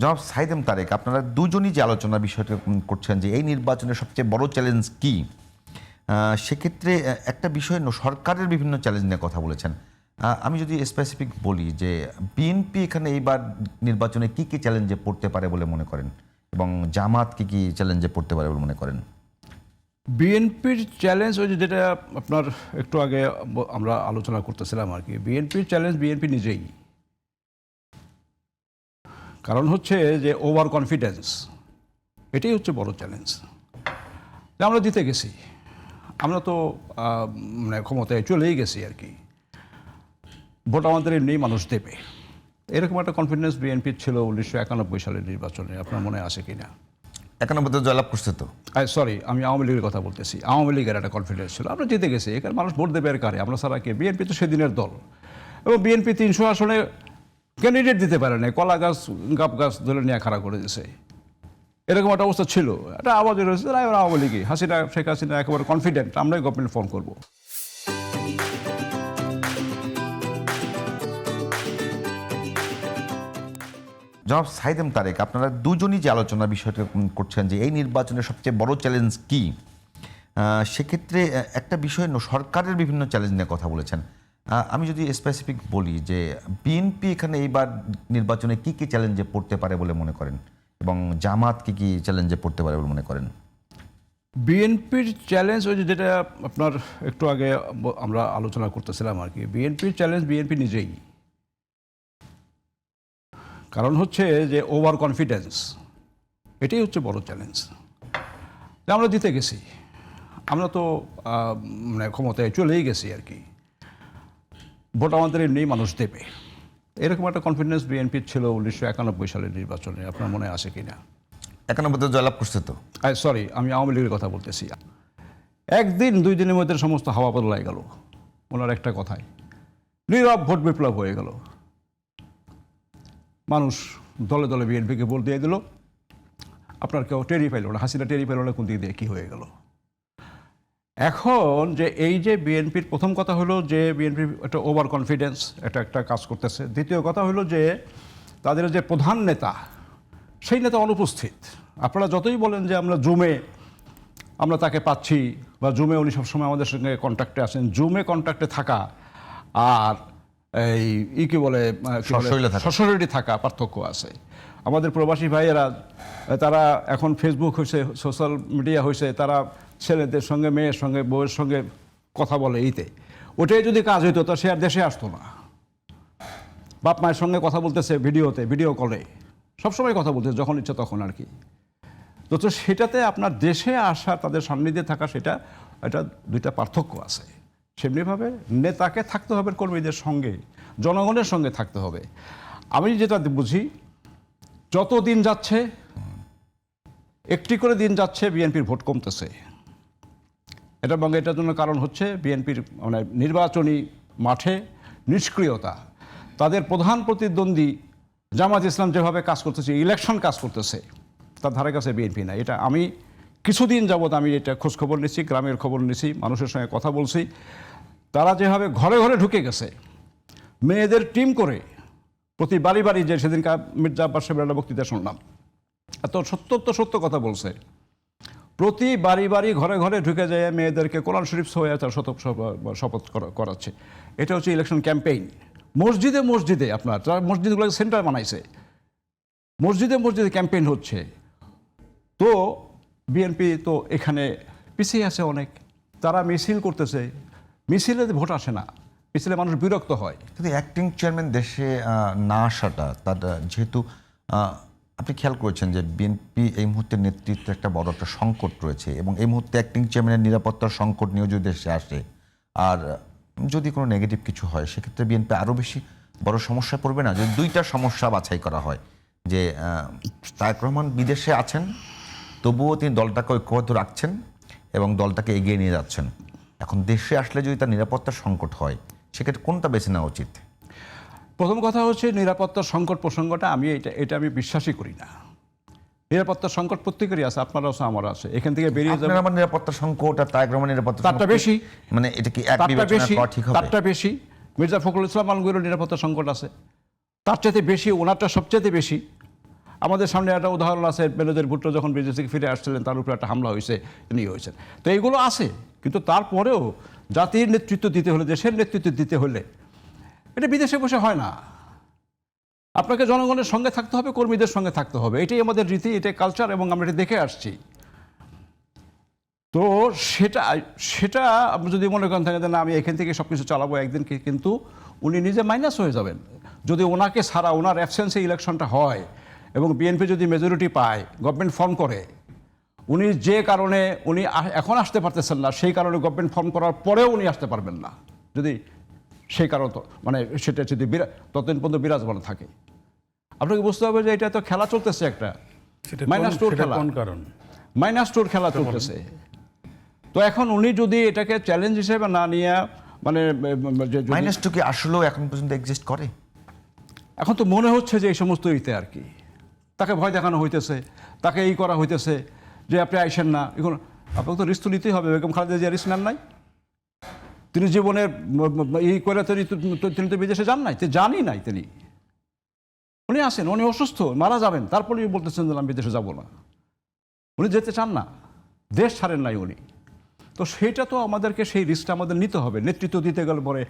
জনাব সাইদ এম তারেক, আপনারা দুজনই যে আলোচনা বিষয়টা করছেন যে এই নির্বাচনের সবচেয়ে বড় চ্যালেঞ্জ কি, সেক্ষেত্রে একটা বিষয় সরকারের বিভিন্ন চ্যালেঞ্জ নিয়ে কথা বলেছেন। আমি যদি স্পেসিফিক বলি যে বিএনপি এখানে এইবার নির্বাচনে কি কি চ্যালেঞ্জে পড়তে পারে বলে মনে করেন, এবং জামাত কি কি চ্যালেঞ্জে পড়তে পারে বলে মনে করেন? বিএনপির চ্যালেঞ্জ ওই যেটা আপনার একটু আগে আমরা আলোচনা করতেছিলাম আর কি, বিএনপির চ্যালেঞ্জ বিএনপি নিজেই। কারণ হচ্ছে যে ওভার কনফিডেন্স, এটাই হচ্ছে বড় চ্যালেঞ্জ। আমরা জিতে গেছি, আমরা তো মানে ক্ষমতায় চলেই গেছি আর কি, ভোট আমাদের এমনি মানুষ দেবে, এরকম একটা কনফিডেন্স বিএনপির ছিল 1991 সালের নির্বাচনে। আপনার মনে আছে কিনা? 91 জয়লাভ করছে তো। সরি, আমি আওয়ামী লীগের কথা বলতেছি। আওয়ামী লীগের একটা কনফিডেন্স ছিল, আমরা জিতে গেছি, এখানে মানুষ ভোট দেবে আর কারে, আমরা সারা কে? বিএনপি তো সেদিনের দল, এবং বিএনপি 300 আসনে ক্যান্ডিডেট দিতে পারে না, কলা গাছ গাব গাছ ধরে নিয়ে খাড়া করে দিয়েছে, এরকম একটা অবস্থা ছিল। এটা আওয়াজ রয়েছে আওয়ামী লীগই, শেখ হাসিনা একেবারে কনফিডেন্ট আমরাই গভর্নমেন্ট ফর্ম করবো। জনাব সাইদ এম তারেক, আপনারা দুজনই যে আলোচনা বিষয়টা করছেন যে এই নির্বাচনের সবচেয়ে বড় চ্যালেঞ্জ কি, সেক্ষেত্রে একটা বিষয় সরকারের বিভিন্ন চ্যালেঞ্জ নিয়ে কথা বলেছেন। আমি যদি স্পেসিফিক বলি যে বিএনপি এখানে এইবার নির্বাচনে কি কি চ্যালেঞ্জে পড়তে পারে বলে মনে করেন, এবং জামাত কি কি চ্যালেঞ্জে পড়তে পারে বলে মনে করেন? বিএনপির চ্যালেঞ্জ ওই যেটা আপনার একটু আগে আমরা আলোচনা করতেছিলাম আর কি, বিএনপির চ্যালেঞ্জ বিএনপি নিজেই। কারণ হচ্ছে যে ওভার কনফিডেন্স, এটাই হচ্ছে বড় চ্যালেঞ্জ। আমরা জিতে গেছি, আমরা তো মানে ক্ষমতায় চলেই গেছি আর কি, ভোট আমাদের এমনি মানুষ দেবে, এরকম একটা কনফিডেন্স বিএনপির ছিল 1991 সালের নির্বাচনে। আপনার মনে আছে কিনা? 91 জয়লাভ করছে তো। সরি, আমি আওয়ামী লীগের কথা বলতেছি। একদিন 2 দিনের মধ্যে সমস্ত হাওয়া বদলাই গেল ওনার একটা কথায়, নীরব ভোট বিপ্লব হয়ে গেল, মানুষ দলে দলে বিএনপিকে ভোট দিয়ে দিল। আপনার কেউ টেরি পাইল না, হাসিনা টেরি পাইল না কোন দিক দিয়ে কী হয়ে গেল। এখন যে এই যে বিএনপির প্রথম কথা হলো যে বিএনপির একটা ওভার কনফিডেন্স, এটা একটা কাজ করতেছে। দ্বিতীয় কথা হলো যে তাদের যে প্রধান নেতা, সেই নেতা অনুপস্থিত। আপনারা যতই বলেন যে আমরা তাকে পাচ্ছি, বা জুমে উনি সবসময় আমাদের সঙ্গে কন্ট্যাক্টে আসেন, জুমে কন্ট্যাক্টে থাকা আর এই কি বলে সশরীরে থাকা পার্থক্য আছে। আমাদের প্রবাসী ভাইয়েরা, তারা এখন ফেসবুক হয়েছে, সোশ্যাল মিডিয়া হয়েছে, তারা ছেলেদের সঙ্গে, মেয়ের সঙ্গে, বউয়ের সঙ্গে কথা বলে, এইতে ওটাই যদি কাজ হইতো তা সে আর দেশে আসতো না। বাপ মায়ের সঙ্গে কথা বলতেছে ভিডিও কলে, সবসময় কথা বলতেছে যখন ইচ্ছা তখন আর কি। তো সেটাতে আপনার দেশে আসা, তাদের সান্নিধ্যে থাকা, এটা দুইটা পার্থক্য আছে। সেমনিভাবে নেতাকে থাকতে হবে কর্মীদের সঙ্গে, জনগণের সঙ্গে থাকতে হবে। আমি যেটা বুঝি, যত দিন যাচ্ছে, একটি করে দিন যাচ্ছে, বিএনপির ভোট কমতেছে। এটার জন্য কারণ হচ্ছে বিএনপির মানে নির্বাচনী মাঠে নিষ্ক্রিয়তা। তাদের প্রধান প্রতিদ্বন্দ্বী জামাত ইসলাম যেভাবে কাজ করতেছে, ইলেকশন কাজ করতেছে, তার ধারে কাছে বিএনপি না। এটা আমি কিছুদিন যাবৎ আমি এটা খোঁজখবর নিচ্ছি, গ্রামের খবর নিচ্ছি, মানুষের সঙ্গে কথা বলছি। তারা যেভাবে ঘরে ঘরে ঢুকে গেছে, মেয়েদের টিম করে প্রতি বাড়ি বাড়ি, যে সেদিনকার মির্জা আব্বাস সাহেবের একটা বক্তৃতা শুনলাম, এত সত্য কথা বলছে। প্রতি বাড়ি বাড়ি ঘরে ঘরে ঢুকে যায় মেয়েদেরকে কোরআন শরীফ সহিয়া তার শপথ করাচ্ছে। এটা হচ্ছে ইলেকশন ক্যাম্পেইন। মসজিদে আপনার, তারা মসজিদগুলোকে সেন্টার বানাইছে, মসজিদে ক্যাম্পেইন হচ্ছে। তো বিএনপি তো এখানে পিছিয়ে আছে অনেক, তারা মিছিল করতেছে, মিছিলে ভোট আসে না, মিছিলে মানুষ বিরক্ত হয়। কিন্তু অ্যাক্টিং চেয়ারম্যান দেশে না আসাটা, তার যেহেতু আপনি খেয়াল করেছেন যে বিএনপি এই মুহূর্তে নেতৃত্বে একটা বড় একটা সংকট রয়েছে, এবং এই মুহূর্তে অ্যাক্টিং চেয়ারম্যানের নিরাপত্তার সংকট নিয়েও যদি দেশে আসে, আর যদি কোনো নেগেটিভ কিছু হয়, সেক্ষেত্রে বিএনপি আরও বেশি বড় সমস্যায় পড়বে না? যে দুইটা সমস্যা বাছাই করা হয়, যে তারেক রহমান বিদেশে আছেন, তবুও তিনি দলটাকে ঐক্যবদ্ধ রাখছেন এবং দলটাকে এগিয়ে নিয়ে যাচ্ছেন। এখন দেশে আসলে যদি তার নিরাপত্তার সংকট হয়, সেক্ষেত্রে কোনটা বেছে নেওয়া উচিত? প্রথম কথা হচ্ছে নিরাপত্তার সংকট প্রসঙ্গটা এটা আমি বিশ্বাসই করি না। নিরাপত্তার সংকট প্রত্যেকেরই আছে, আপনারও আছে, আমারও আছে। এখান থেকে বেরিয়ে যাবে আমার নিরাপত্তার সংকট আর তারেক রহমানের নিরাপত্তা তারটা বেশি, মানে এটা কি এক বিবেচনা করা ঠিক হবে? তারটা বেশি। মির্জা ফখরুল ইসলাম আলমগীরের নিরাপত্তার সংকট আছে, তার চাইতে বেশি, ওনারটা সবচেয়ে বেশি। আমাদের সামনে একটা উদাহরণ আছে, বেনজির ভুট্টো যখন বিদেশ থেকে ফিরে আসছিলেন তার উপরে একটা হামলা হয়েছে, তিনি হয়েছেন। তো এইগুলো আছে, কিন্তু তারপরেও জাতির নেতৃত্ব দিতে হলে, দেশের নেতৃত্ব দিতে হলে এটা বিদেশে বসে হয় না। আপনাকে জনগণের সঙ্গে থাকতে হবে, কর্মীদের সঙ্গে থাকতে হবে, এটাই আমাদের রীতি, এটাই কালচার, এবং আমরা এটা দেখে আসছি। তো সেটা সেটা আপনি যদি মনে করেন থাকেন না আমি এখান থেকে সব কিছু চালাবো একদিন, কিন্তু উনি নিজে মাইনাস হয়ে যাবেন যদি ওনাকে ছাড়া, ওনার অ্যাবসেন্সে ইলেকশনটা হয় এবং বিএনপি যদি মেজরিটি পায়, গভর্নমেন্ট ফর্ম করে, উনি যে কারণে উনি এখন আসতে পারতেছেন না, সেই কারণে গভর্নমেন্ট ফর্ম করার পরেও উনি আসতে পারবেন না, যদি সেই কারণ মানে সেটা যদি ততদিন পর্যন্ত বিরাজমান থাকে। আপনাকে বুঝতে হবে যে এটা তো খেলা চলতেছে, একটা মাইনাস টুর খেলা, মাইনাস টুর খেলা চলতেছে। তো এখন উনি যদি এটাকে চ্যালেঞ্জ হিসেবে না নিয়ে, মানে মাইনাস টু কি আসলেও এখন পর্যন্ত এক্সিস্ট করে? এখন তো মনে হচ্ছে যে এই সমস্ত ইতে আর কি তাকে ভয় দেখানো হইতেছে, তাকে এই করা হইতেছে যে আপনি আইসেন না। এখন আপনাকে তো রিস্ক তো নিতেই হবে। বেগম খালেদা জিয়া রিস্ক নেন নাই, তিনি জীবনের এই করে তিনি তো বিদেশে যান নাই, জানি নাই তিনি, উনি আসেন, উনি অসুস্থ, মারা যাবেন, তারপরে বলতেছেন যে আমি বিদেশে যাব না। উনি যেতে চান না, দেশ ছাড়েন নাই উনি। তো সেটা তো আমাদেরকে, সেই রিস্কটা আমাদের নিতে হবে। নেতৃত্ব দিতে গেলে পরে